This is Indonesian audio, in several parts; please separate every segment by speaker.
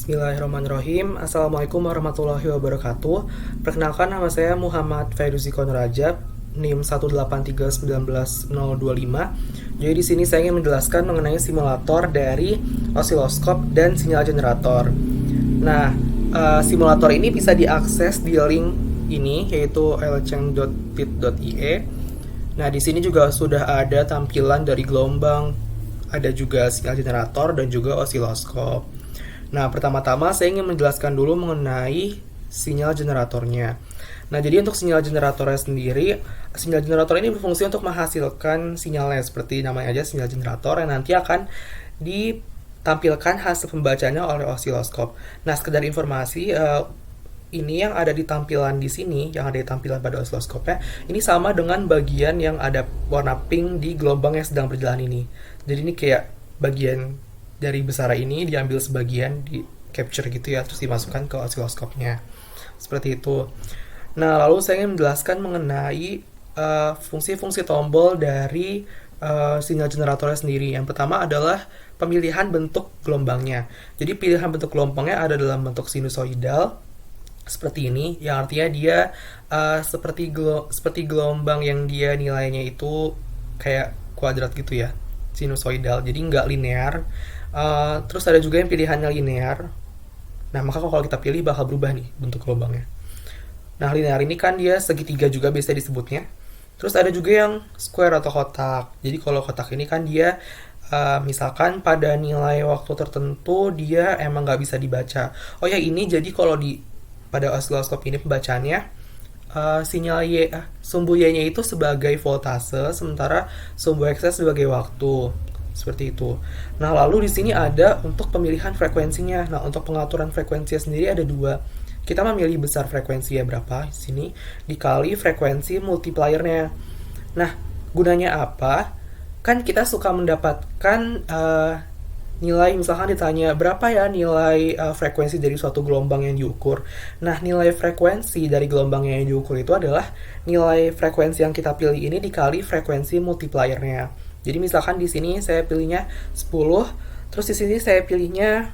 Speaker 1: Bismillahirrahmanirrahim. Assalamualaikum warahmatullahi wabarakatuh. Perkenalkan, nama saya Muhammad Fairuzi Konrajab, NIM 183919025. Jadi di sini saya ingin menjelaskan mengenai simulator dari osiloskop dan sinyal generator. Nah, simulator ini bisa diakses di link ini, yaitu lcheng.tit.ie. Nah, di sini juga sudah ada tampilan dari gelombang, ada juga sinyal generator dan juga osiloskop. Nah, pertama-tama saya ingin menjelaskan dulu mengenai sinyal generatornya. Nah, jadi untuk sinyal generatornya sendiri, sinyal generator ini berfungsi untuk menghasilkan sinyalnya, seperti namanya aja, sinyal generator, yang nanti akan ditampilkan hasil pembacanya oleh osiloskop. Nah, sekedar informasi, ini yang ada di tampilan di sini, yang ada di tampilan pada osiloskopnya, ini sama dengan bagian yang ada warna pink di gelombang yang sedang berjalan ini. Jadi ini kayak bagian dari besar ini diambil sebagian, di capture gitu ya, terus dimasukkan ke osiloskopnya, seperti itu. Nah, lalu saya ingin menjelaskan mengenai fungsi-fungsi tombol dari sinyal generatornya sendiri. Yang pertama adalah pemilihan bentuk gelombangnya. Jadi pilihan bentuk gelombangnya ada dalam bentuk sinusoidal seperti ini, yang artinya dia seperti gelombang yang dia nilainya itu kayak kuadrat gitu ya, sinusoidal, jadi nggak linear. Terus ada juga yang pilihannya linear. Nah, maka kalau kita pilih bakal berubah nih bentuk gelombangnya. Nah, linear ini kan dia segitiga juga biasa disebutnya. Terus ada juga yang square atau kotak. Jadi kalau kotak ini kan dia misalkan pada nilai waktu tertentu dia emang nggak bisa dibaca. Oh ya, ini jadi kalau pada osiloskop ini pembacaannya sinyal sumbu Y-nya itu sebagai voltase, sementara sumbu X sebagai waktu. Seperti itu. Nah, lalu di sini ada untuk pemilihan frekuensinya. Nah, untuk pengaturan frekuensinya sendiri ada dua. Kita memilih besar frekuensinya berapa di sini dikali frekuensi multipliernya. Nah, gunanya apa? Kan kita suka mendapatkan nilai, misalkan ditanya berapa ya nilai frekuensi dari suatu gelombang yang diukur. Nah, nilai frekuensi dari gelombang yang diukur itu adalah nilai frekuensi yang kita pilih ini dikali frekuensi multipliernya. Jadi misalkan di sini saya pilihnya 10, terus di sini saya pilihnya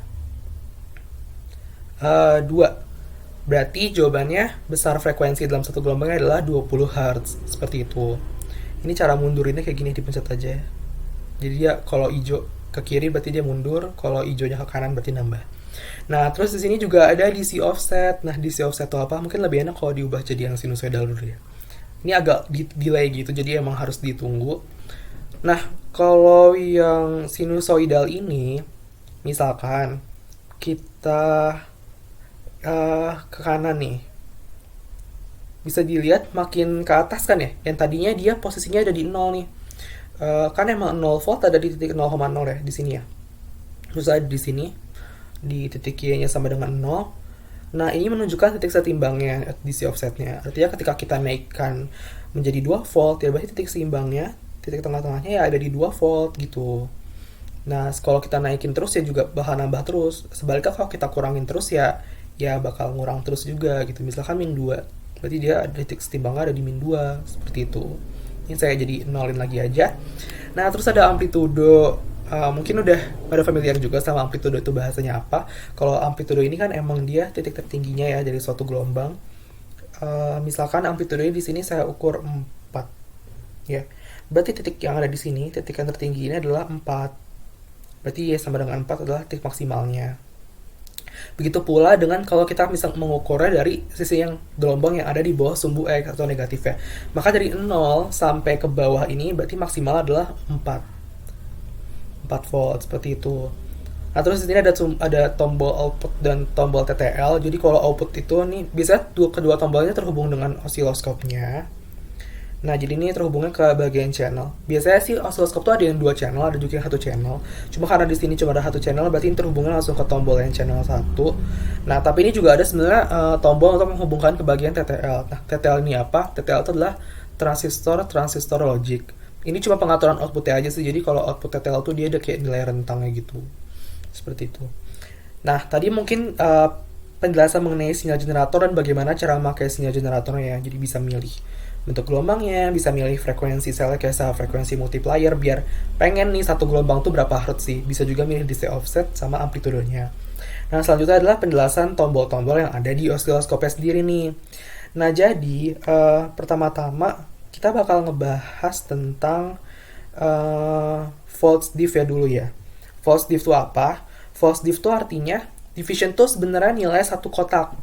Speaker 1: 2. Berarti jawabannya besar frekuensi dalam satu gelombangnya adalah 20 Hz. Seperti itu. Ini cara mundurinnya kayak gini, dipencet aja. Jadi dia kalau hijau ke kiri berarti dia mundur, kalau hijaunya ke kanan berarti nambah. Nah, terus di sini juga ada DC offset. Nah, DC offset itu apa? Mungkin lebih enak kalau diubah jadi yang sinusoidal dulu ya. Ini agak delay gitu, jadi emang harus ditunggu. Nah, kalau yang sinusoidal ini, misalkan kita ke kanan nih, bisa dilihat makin ke atas kan ya, yang tadinya dia posisinya ada di 0 nih. Kan emang 0 volt ada di titik 0,0 ya, di sini ya. Terus ada di sini, di titik Y-nya sama dengan 0. Nah, ini menunjukkan titik setimbangnya, DC offsetnya. Artinya ketika kita naikkan menjadi 2 volt, ya berarti titik seimbangnya, titik tengah-tengahnya ya ada di 2 volt gitu. Nah, kalau kita naikin terus ya juga bakal nambah terus. Sebaliknya kalau kita kurangin terus ya bakal ngurang terus juga gitu. Misalkan min 2, berarti dia ada titik setimbangnya ada di min 2, seperti itu. Ini saya jadi nolin lagi aja. Nah, terus ada amplitudo. Mungkin udah pada familiar juga sama amplitudo itu bahasanya apa. Kalau amplitudo ini kan emang dia titik tertingginya ya dari suatu gelombang. Misalkan amplitudo di sini saya ukur 4. Ya. Berarti titik yang ada di sini, titik yang tertinggi ini adalah 4. Berarti Y sama dengan 4 adalah titik maksimalnya. Begitu pula dengan kalau kita bisa mengukurnya dari sisi yang gelombang yang ada di bawah sumbu X atau negatifnya. Maka dari 0 sampai ke bawah ini berarti maksimal adalah 4 volt, seperti itu. Nah, terus di sini ada tombol output dan tombol TTL. Jadi kalau output itu nih, biasanya kedua tombolnya terhubung dengan osiloskopnya. Nah, jadi ini terhubungnya ke bagian channel. Biasanya sih osiloskop tuh ada yang 2 channel, ada juga yang 1 channel. Cuma karena di sini cuma ada 1 channel, berarti ini terhubungnya langsung ke tombol yang channel 1. Nah, tapi ini juga ada sebenarnya tombol untuk menghubungkan ke bagian TTL. Nah, TTL ini apa? TTL itu adalah transistor logic. Ini cuma pengaturan outputnya aja sih. Jadi kalau output TTL tuh dia ada kayak nilai rentangnya gitu. Seperti itu. Nah, tadi mungkin penjelasan mengenai sinyal generator dan bagaimana cara memakai sinyal generatornya ya. Jadi bisa milih bentuk gelombangnya, bisa milih frekuensi selekesa, frekuensi multiplier, biar pengen nih satu gelombang tuh berapa hertz sih. Bisa juga milih DC offset sama amplitudonya. Yang selanjutnya adalah penjelasan tombol-tombol yang ada di osiloskopnya sendiri nih. Nah, jadi pertama-tama kita bakal ngebahas tentang false diff ya dulu ya. False diff itu apa? False diff itu artinya division itu sebenarnya nilai satu kotak.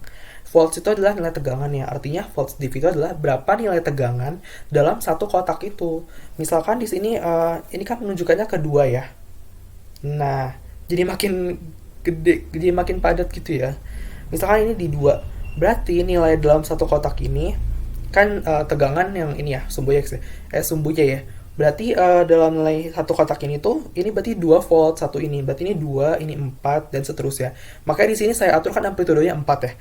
Speaker 1: False itu adalah nilai tegangannya. Artinya false diff itu adalah berapa nilai tegangan dalam satu kotak itu. Misalkan di sini ini kan menunjukkannya kedua ya. Nah, jadi makin gede, jadi makin padat gitu ya. Misalkan ini di dua, berarti nilai dalam satu kotak ini kan tegangan yang ini ya, sumbu X ya, sumbu Y ya. Berarti dalam nilai satu kotak ini tuh, ini berarti 2 volt satu ini, berarti ini 2, ini 4 dan seterusnya. Makanya di sini saya atur kan amplitudenya 4 ya.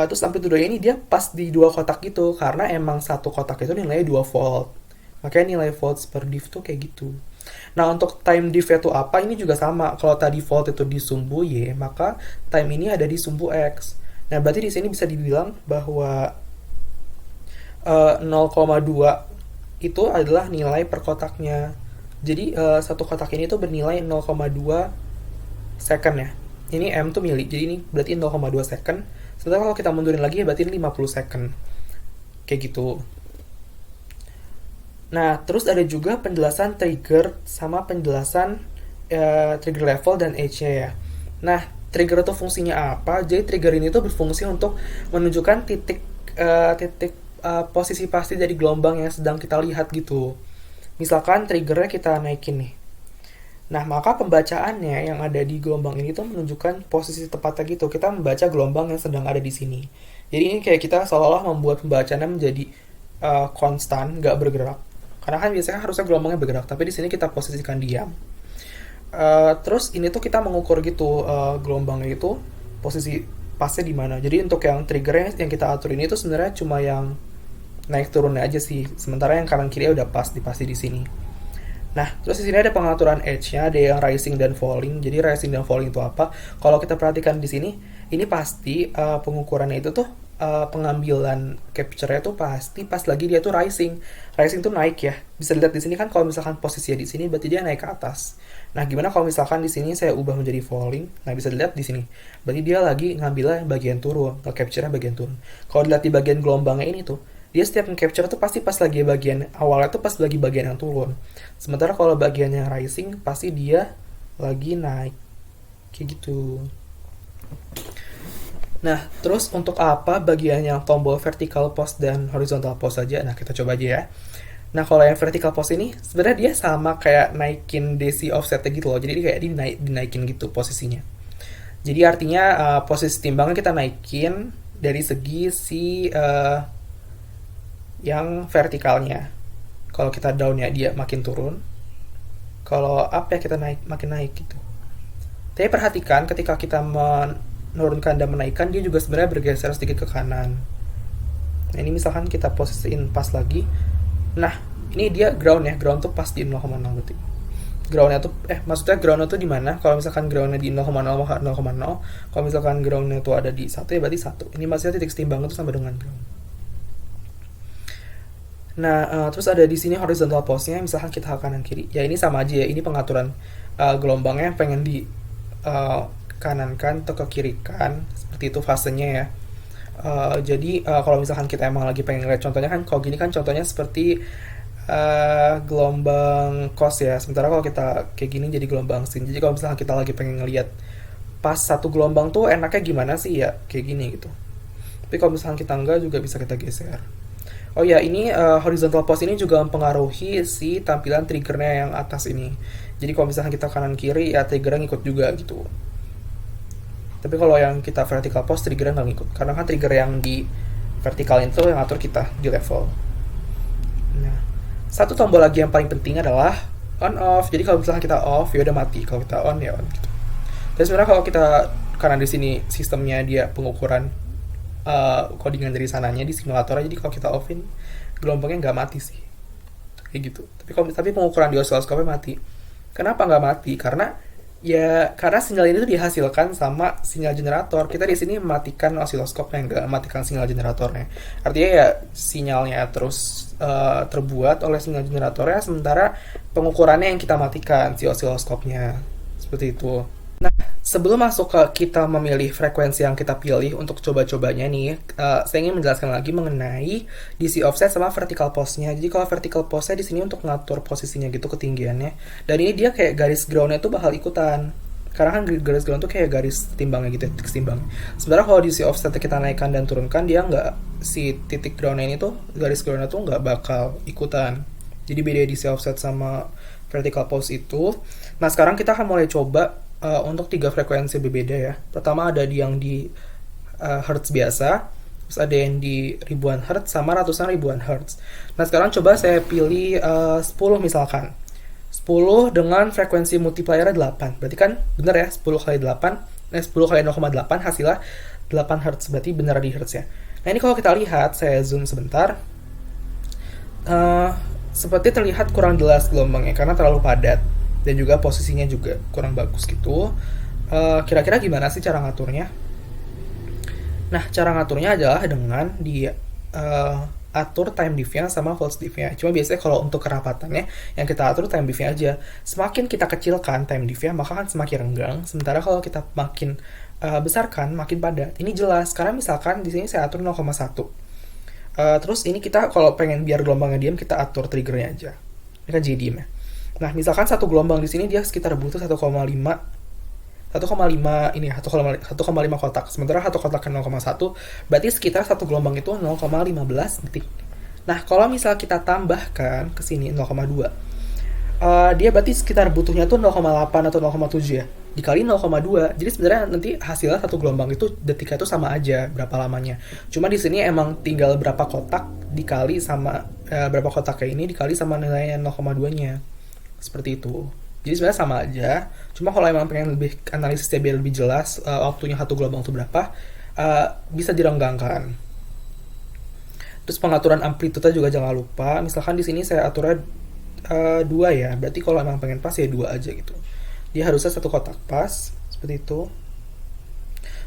Speaker 1: Terus amplitudenya ini dia pas di dua kotak gitu, karena emang satu kotak itu nilainya 2 volt. Makanya nilai volts per diff tuh kayak gitu. Nah, untuk time diff itu apa? Ini juga sama. Kalau tadi volt itu di sumbu Y, maka time ini ada di sumbu X. Nah, berarti di sini bisa dibilang bahwa 0,2 itu adalah nilai per kotaknya. Jadi satu kotak ini tuh bernilai 0,2 second ya. Ini M tuh mili, jadi ini berarti 0,2 second. Sementara kalau kita mundurin lagi ya berarti 50 second. Kayak gitu. Nah, terus ada juga penjelasan trigger sama penjelasan trigger level dan age-nya ya. Nah, trigger itu fungsinya apa? Jadi trigger ini tuh berfungsi untuk menunjukkan titik posisi pasti dari gelombang yang sedang kita lihat gitu. Misalkan triggernya kita naikin nih. Nah, maka pembacaannya yang ada di gelombang ini tuh menunjukkan posisi tepatnya gitu. Kita membaca gelombang yang sedang ada di sini. Jadi ini kayak kita seolah-olah membuat pembacaannya menjadi konstan, nggak bergerak. Karena kan biasanya harusnya gelombangnya bergerak, tapi di sini kita posisikan diam. Terus ini tuh kita mengukur gitu gelombangnya itu posisi pasnya di mana. Jadi untuk yang triggernya yang kita atur ini tuh sebenarnya cuma yang naik turunnya aja sih. Sementara yang kanan kiri udah pasti di sini. Nah, terus di sini ada pengaturan edge-nya, ada yang rising dan falling. Jadi rising dan falling itu apa? Kalau kita perhatikan di sini, ini pasti pengukurannya itu tuh pengambilan capture-nya tuh pasti pas lagi dia tuh rising. Rising tuh naik ya. Bisa dilihat di sini kan kalau misalkan posisinya di sini berarti dia naik ke atas. Nah, gimana kalau misalkan di sini saya ubah menjadi falling? Nah, bisa dilihat di sini. Berarti dia lagi ngambilnya bagian turun, nge-capture-nya bagian turun. Kalau dilihat di bagian gelombangnya ini tuh, dia setiap nge-capture tuh pasti pas lagi bagian awalnya tuh pas lagi bagian yang turun. Sementara kalau bagian yang rising pasti dia lagi naik. Kayak gitu. Nah, terus untuk apa bagian yang tombol vertical pose dan horizontal pose saja? Nah, kita coba aja ya. Nah, kalau yang vertical pose ini sebenarnya dia sama kayak naikin DC offsetnya gitu loh. Jadi dia kayak dinaikin gitu posisinya. Jadi artinya posisi timbangnya kita naikin dari segi si yang vertikalnya. Kalau kita down ya dia makin turun. Kalau up ya kita makin naik gitu. Tapi perhatikan ketika kita menurunkan dan menaikkan dia juga sebenarnya bergeser sedikit ke kanan. Nah, ini misalkan kita posisiin pas lagi. Nah, ini dia ground ya. Ground tuh pas di 0,0 berarti. Groundnya tuh maksudnya groundnya tuh di mana? Kalau misalkan groundnya di 0,0 0,0, kalau misalkan groundnya tuh ada di 1 ya berarti 1. Ini maksudnya titik setimbang itu sama dengan ground. Nah, terus ada di sini horizontal pose-nya, misalkan kita ke kanan kiri. Ya ini sama aja ya, ini pengaturan gelombangnya pengen di kanankan atau ke kiri kan, seperti itu fasenya ya. Jadi kalau misalkan kita emang lagi pengen lihat contohnya kan, kalau gini kan contohnya seperti gelombang cos ya. Sementara kalau kita kayak gini jadi gelombang sin. Jadi kalau misalkan kita lagi pengen ngelihat pas satu gelombang tuh enaknya gimana sih ya, kayak gini gitu. Tapi kalau misalkan kita enggak juga bisa kita geser. Oh ya, ini horizontal pose ini juga mempengaruhi si tampilan triggernya yang atas ini. Jadi kalau misalkan kita kanan kiri ya triggernya ngikut juga gitu. Tapi kalau yang kita vertical pose triggernya nggak ngikut. Karena kan trigger yang di vertikal itu yang atur kita di level. Nah, satu tombol lagi yang paling penting adalah on off. Jadi kalau misalkan kita off ya udah mati. Kalau kita on ya on gitu. Dan sebenarnya kalau kita karena di sini sistemnya dia pengukuran codingan dari sananya di simulatornya, jadi kalau kita offin gelombangnya nggak mati sih kayak gitu. Tapi pengukuran di osiloskopnya mati. Kenapa nggak mati? Karena sinyal ini tuh dihasilkan sama sinyal generator. Kita di sini mematikan osiloskopnya, nggak mematikan sinyal generatornya. Artinya ya sinyalnya terus terbuat oleh sinyal generatornya, sementara pengukurannya yang kita matikan si osiloskopnya, seperti itu. Nah, Sebelum masuk ke kita memilih frekuensi yang kita pilih untuk coba-cobanya nih, saya ingin menjelaskan lagi mengenai DC offset sama vertical pose-nya. Jadi kalau vertical pose-nya di sini untuk ngatur posisinya gitu ketinggiannya. Dan ini dia kayak garis ground-nya tuh bakal ikutan. Karena kan garis ground tuh kayak garis timbangnya gitu, titik timbang. Sementara kalau DC offset kita naikkan dan turunkan, dia nggak, si titik ground-nya ini tuh, garis ground-nya tuh nggak bakal ikutan. Jadi beda DC offset sama vertical pose itu. Nah sekarang kita akan mulai coba untuk 3 frekuensi berbeda ya. Pertama ada yang di hertz biasa, terus ada yang di ribuan hertz sama ratusan ribuan hertz. Nah sekarang coba saya pilih 10 misalkan. 10 dengan frekuensi multiplier 8. Berarti kan bener ya, 10 kali 8, 10 kali 0,8 hasilnya 8 hertz. Berarti benar di hertz ya. Nah ini kalau kita lihat, saya zoom sebentar. Seperti terlihat kurang jelas gelombangnya karena terlalu padat dan juga posisinya juga kurang bagus gitu. Kira-kira gimana sih cara ngaturnya? Nah, cara ngaturnya adalah dengan di atur time diff-nya sama volts diff-nya. Cuma biasanya kalau untuk kerapatannya yang kita atur time diff-nya aja. Semakin kita kecilkan time diff-nya, maka kan semakin renggang. Sementara kalau kita makin besarkan, makin padat. Ini jelas karena misalkan di sini saya atur 0,1. Terus ini kita kalau pengen biar gelombangnya diam, kita atur triggernya aja. Ini kan jadi diam ya. Nah, misalkan satu gelombang di sini dia sekitar butuh 1,5 ini 1,5 kotak. Sementara satu kotak kan 0,1, berarti sekitar satu gelombang itu 0,15 detik. Nah, kalau misal kita tambahkan ke sini 0,2, dia berarti sekitar butuhnya tuh 0,8 atau 0,7 ya. Dikali 0,2. Jadi sebenarnya nanti hasilnya satu gelombang itu detiknya tuh sama aja berapa lamanya. Cuma di sini emang tinggal berapa kotak dikali sama berapa kotak kayak ini dikali sama nilai 0,2-nya. Seperti itu. Jadi sebenarnya sama aja. Cuma kalau emang pengen lebih analisisnya biar lebih jelas waktunya satu gelombang itu berapa, bisa direnggangkan. Terus pengaturan amplitude juga jangan lupa. Misalkan di sini saya aturnya 2 ya. Berarti kalau emang pengen pas ya 2 aja gitu. Dia harusnya satu kotak pas seperti itu.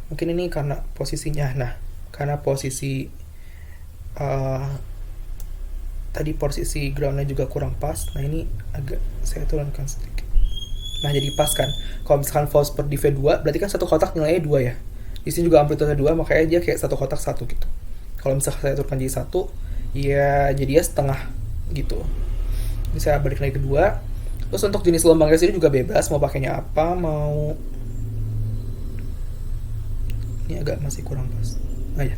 Speaker 1: Mungkin ini karena posisinya. Nah, karena posisi tadi posisi groundnya juga kurang pas. Nah ini agak saya turunkan sedikit. Nah jadi pas kan. Kalau misalkan volts per div 2, berarti kan satu kotak nilainya 2 ya. Di sini juga amplitude 2, makanya dia kayak satu kotak 1 gitu. Kalau misalkan saya turunkan jadi 1, ya jadi ya setengah gitu. Ini saya balik lagi ke 2. Terus untuk jenis gelombangnya sendiri juga bebas, mau pakainya apa, mau ini agak masih kurang pas. Oh ya.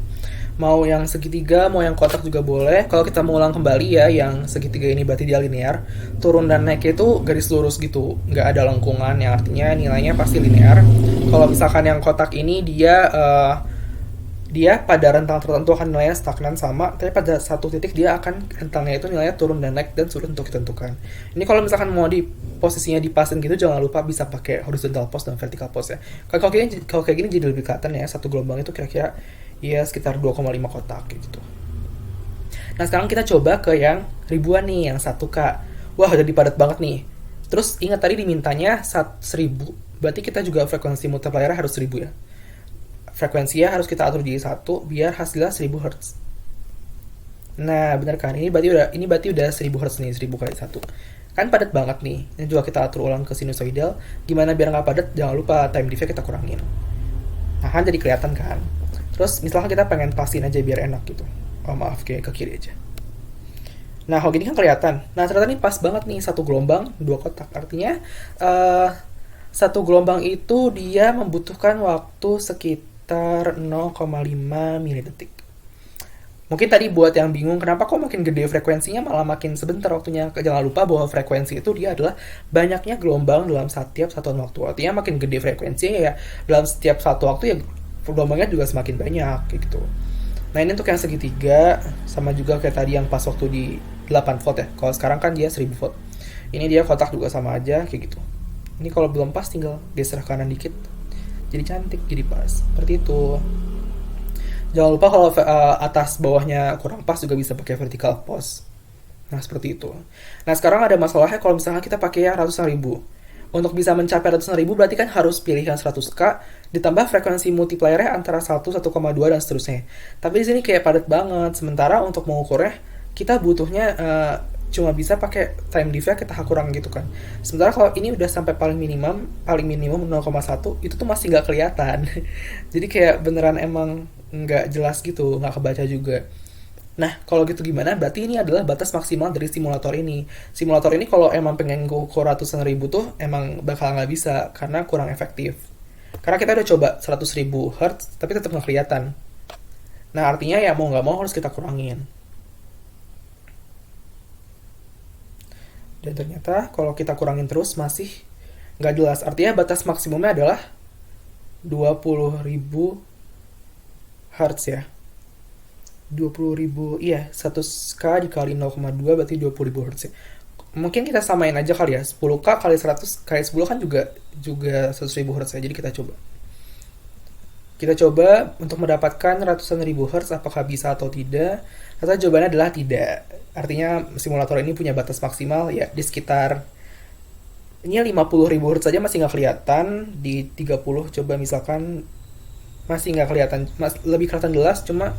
Speaker 1: Mau yang segitiga, mau yang kotak juga boleh. Kalau kita mengulang kembali ya, yang segitiga ini berarti dia linear. Turun dan naiknya itu garis lurus gitu, nggak ada lengkungan, yang artinya nilainya pasti linear. Kalau misalkan yang kotak ini dia pada rentang tertentu akan nilainya stagnan sama, tapi pada satu titik dia akan rentangnya itu nilainya turun dan naik dan sulit untuk ditentukan. Ini kalau misalkan mau di posisinya dipasin gitu, jangan lupa bisa pakai horizontal pose dan vertical pose ya. Kalau kayak gini jadi lebih kelihatan ya, satu gelombang itu kira-kira ya sekitar 2,5 kotak gitu. Nah sekarang kita coba ke yang ribuan nih, yang 1K. Wah udah padat banget nih. Terus ingat tadi dimintanya 1000, berarti kita juga frekuensi multiplier harus 1000 ya. Frekuensinya harus kita atur jadi 1 biar hasilnya 1000 Hz. Nah bener kan, ini berarti udah 1000 Hz nih, 1000 kali 1. Kan padat banget nih. Ini juga kita atur ulang ke sinusoidal. Gimana biar nggak padat, jangan lupa time diff-nya kita kurangin. Nah kan jadi kelihatan kan. Terus misalkan kita pengen pasin aja biar enak gitu. Oh maaf, kayak ke kiri aja. Nah kalau gini kan kelihatan. Nah ternyata ini pas banget nih, satu gelombang 2 kotak. Artinya satu gelombang itu dia membutuhkan waktu sekitar 0,5 milidetik. Mungkin tadi buat yang bingung kenapa kok makin gede frekuensinya malah makin sebentar waktunya. Jangan lupa bahwa frekuensi itu dia adalah banyaknya gelombang dalam setiap satuan waktu. Artinya makin gede frekuensinya ya dalam setiap satu waktu ya gelombangnya juga semakin banyak gitu. Nah ini untuk yang segitiga sama juga kayak tadi yang pas waktu di 8 volt ya. Kalau sekarang kan dia 1000 volt. Ini dia kotak juga sama aja kayak gitu. Ini kalau belum pas tinggal geser kanan dikit. Jadi cantik, jadi pas. Seperti itu. Jangan lupa kalau atas bawahnya kurang pas juga bisa pakai vertical pose. Nah seperti itu. Nah sekarang ada masalahnya kalau misalnya kita pakai yang ratusan ribu. Untuk bisa mencapai ratusan ribu berarti kan harus pilih yang 100K ditambah frekuensi multipliernya antara 1, 1,2 dan seterusnya. Tapi di sini kayak padat banget. Sementara untuk mengukurnya kita butuhnya cuma bisa pakai time diff-nya kita kurang gitu kan. Sementara kalau ini udah sampai paling minimum 0,1 itu tuh masih nggak kelihatan. Jadi kayak beneran emang nggak jelas gitu, nggak kebaca juga. Nah, kalau gitu gimana? Berarti ini adalah batas maksimal dari simulator ini. Simulator ini kalau emang pengen ngukur ratusan ribu tuh emang bakal nggak bisa karena kurang efektif. Karena kita udah coba 100 ribu Hz tapi tetap nggak kelihatan. Nah, artinya ya mau nggak mau harus kita kurangin. Dan ternyata kalau kita kurangin terus masih nggak jelas. Artinya batas maksimumnya adalah 20 ribu Hz ya. 20 ribu, iya, 100k dikali 0,2 berarti 20 ribu Hz ya. Mungkin kita samain aja kali ya, 10k kali 100 kali 10 kan juga 100 ribu Hz ya. Jadi kita coba untuk mendapatkan ratusan ribu Hz apakah bisa atau tidak. Ternyata jawabannya adalah tidak. Artinya simulator ini punya batas maksimal ya di sekitar ini 50 ribu Hz saja masih nggak kelihatan. Di 30 coba misalkan masih nggak kelihatan, lebih kelihatan jelas cuma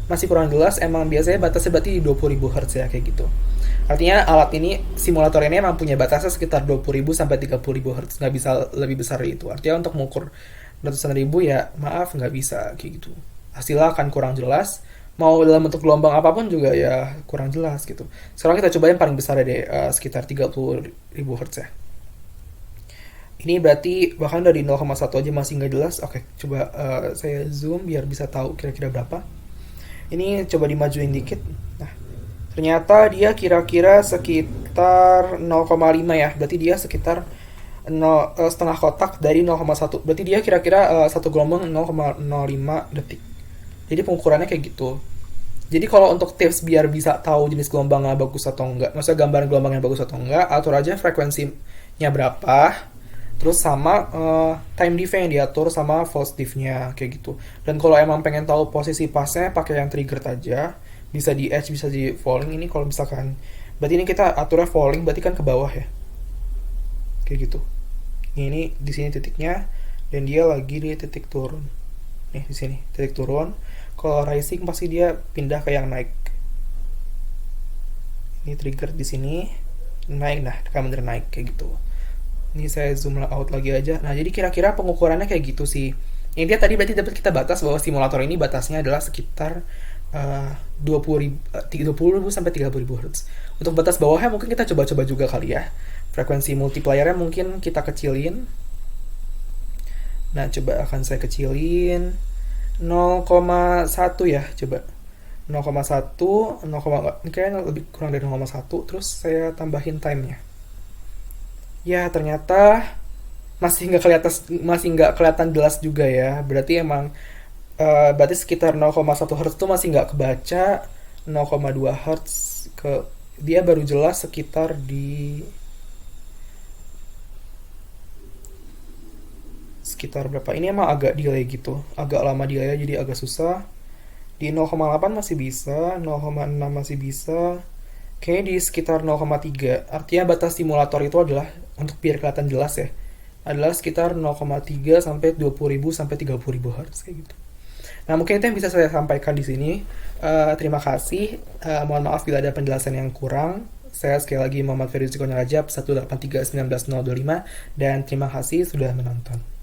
Speaker 1: masih kurang jelas. Emang biasanya batasnya berarti di 20 ribu Hz ya, kayak gitu. Artinya alat ini, simulator ini emang punya batasnya sekitar 20 ribu sampai 30 ribu Hz, nggak bisa lebih besar dari itu. Artinya untuk mengukur ratusan ribu ya maaf nggak bisa kayak gitu. Hasilnya akan kurang jelas. Mau dalam bentuk gelombang apapun juga ya kurang jelas gitu. Sekarang kita coba yang paling besar deh, sekitar 30 ribu Hz ya. Ini berarti bahkan dari 0,1 aja masih nggak jelas. Oke, coba saya zoom biar bisa tahu kira-kira berapa. Ini coba dimajuin dikit. Nah, ternyata dia kira-kira sekitar 0,5 ya. Berarti dia sekitar setengah kotak dari 0,1. Berarti dia kira-kira satu gelombang 0,05 detik. Jadi pengukurannya kayak gitu. Jadi kalau untuk tips biar bisa tahu jenis gelombangnya bagus atau enggak, maksudnya gambaran gelombangnya bagus atau enggak, atur aja frekuensinya berapa, terus sama time diff yang diatur sama false diff-nya kayak gitu. Dan kalau emang pengen tahu posisi pasnya pakai yang trigger aja, bisa di edge bisa di falling. Ini kalau misalkan berarti ini kita aturnya falling berarti kan ke bawah ya, kayak gitu. Ini di sini titiknya dan dia lagi di titik turun. Nih di sini titik turun. Kalau rising pasti dia pindah ke yang naik. Ini trigger di sini naik, nah bener naik kayak gitu. Ini saya zoom out lagi aja. Nah, jadi kira-kira pengukurannya kayak gitu sih. Ini dia tadi berarti dapat kita batas bahwa simulator ini batasnya adalah sekitar 20 ribu sampai 30 ribu Hz. Untuk batas bawahnya mungkin kita coba-coba juga kali ya. Frekuensi multipliernya mungkin kita kecilin. Nah, coba akan saya kecilin 0,1 ya, coba. 0,1, 0, ini kayaknya lebih kurang dari 0,1, terus saya tambahin time-nya. Ya, ternyata masih nggak kelihatan jelas juga ya. Berarti emang berarti sekitar 0,1 Hz itu masih nggak kebaca. 0,2 Hz dia baru jelas sekitar di sekitar berapa. Ini emang agak delay gitu, agak lama delay jadi agak susah. Di 0,8 masih bisa, 0,6 masih bisa, kayaknya di sekitar 0,3. Artinya batas simulator itu adalah, untuk biar kelihatan jelas ya, adalah sekitar 0,3 sampai 20 ribu sampai 30 ribu Hz kayak gitu. Nah, mungkin itu yang bisa saya sampaikan di sini. Terima kasih. Mohon maaf bila ada penjelasan yang kurang. Saya sekali lagi Muhammad Ferry Rajab 183191025 dan terima kasih sudah menonton.